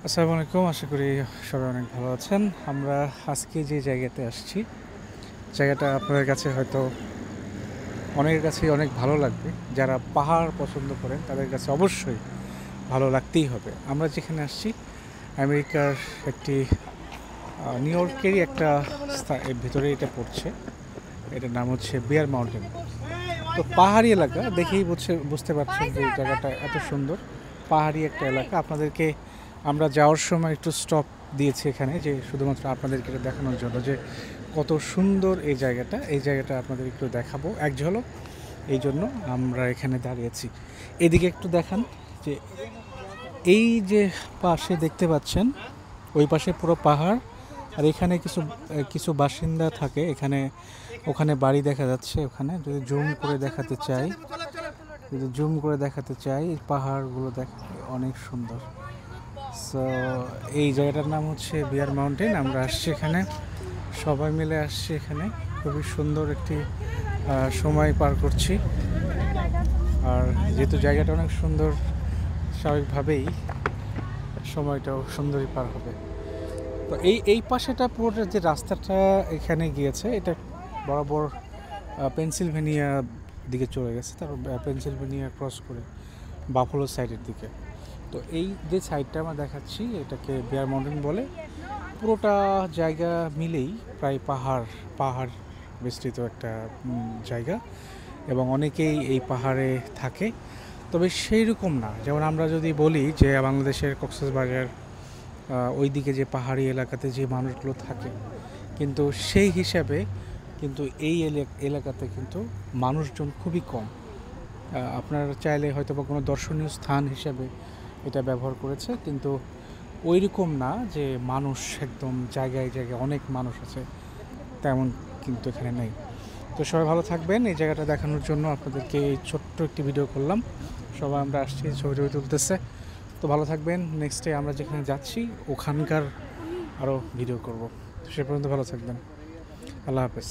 আসসালামু আলাইকুম। আশা করি সবাই অনেক ভালো আছেন। আমরা আজকে যে জায়গাতে আসছি, জায়গাটা আপনাদের কাছে হয়তো অনেকের কাছেই অনেক ভালো লাগবে। যারা পাহাড় পছন্দ করেন তাদের কাছে অবশ্যই ভালো লাগতেই হবে। আমরা যেখানে আসছি আমেরিকার একটি নিউ ইয়র্কেরই একটা এর ভিতরে এটা পড়ছে। এটার নাম হচ্ছে বিয়ার মাউন্টেন। তো পাহাড়ি এলাকা দেখেই বুঝতে পারছেন যে এই জায়গাটা এত সুন্দর। পাহাড়ি একটা এলাকা। আপনাদেরকে আমরা যাওয়ার সময় একটু স্টপ দিয়েছি এখানে, যে শুধুমাত্র আপনাদেরকে এটা দেখানোর জন্য যে কত সুন্দর এই জায়গাটা। এই জায়গাটা আপনাদের একটু দেখাবো এক ঝলক, এই জন্য আমরা এখানে দাঁড়িয়েছি। এদিকে একটু দেখান যে এই যে পাশে দেখতে পাচ্ছেন, ওই পাশে পুরো পাহাড়, আর এখানে কিছু কিছু বাসিন্দা থাকে এখানে। ওখানে বাড়ি দেখা যাচ্ছে। ওখানে যদি জুম করে দেখাতে চাই এই পাহাড়গুলো দেখতে অনেক সুন্দর। সো এই জায়গাটার নাম হচ্ছে বিয়ার মাউন্টেন। আমরা আসছি এখানে, সবাই মিলে আসছি এখানে। খুবই সুন্দর একটি সময় পার করছি। আর যেহেতু জায়গাটা অনেক সুন্দর, স্বাভাবিকভাবেই সময়টাও সুন্দরই পার হবে। তো এই পাশেটা পুরোটা যে রাস্তাটা এখানে গিয়েছে, এটা বরাবর পেনসিলভেনিয়া দিকে চলে গেছে, তারপর পেনসিলভেনিয়া ক্রস করে বাফলো সাইডের দিকে। তো এই যে সাইডটা আমরা দেখাচ্ছি এটাকে বিয়ার মাউন্টেন বলে। পুরোটা জায়গা মিলেই প্রায় পাহাড় বিস্তৃত একটা জায়গা, এবং অনেকেই এই পাহাড়ে থাকে। তবে সেই রকম না, যেমন আমরা যদি বলি যে বাংলাদেশের কক্সবাজার ওই দিকে যে পাহাড়ি এলাকাতে যে মানুষগুলো থাকে, কিন্তু সেই হিসাবে কিন্তু এই এলাকাতে কিন্তু মানুষজন খুবই কম। আপনারা চাইলে হয়তো বা কোনো দর্শনীয় স্থান হিসাবে এটা ব্যবহার করেছে, কিন্তু ওই রকম না যে মানুষ একদম জায়গায় জায়গায় অনেক মানুষ আছে, তেমন কিন্তু এখানে নেই। তো সবাই ভালো থাকবেন। এই জায়গাটা দেখানোর জন্য আপনাদেরকে এই ছোট্ট একটি ভিডিও করলাম। সবাই আমরা আসছি, ছবি তুলতেছে। তো ভালো থাকবেন। নেক্সটে আমরা যেখানে যাচ্ছি ওখানকার আরও ভিডিও করব। সে পর্যন্ত ভালো থাকবেন। আল্লাহ হাফেজ।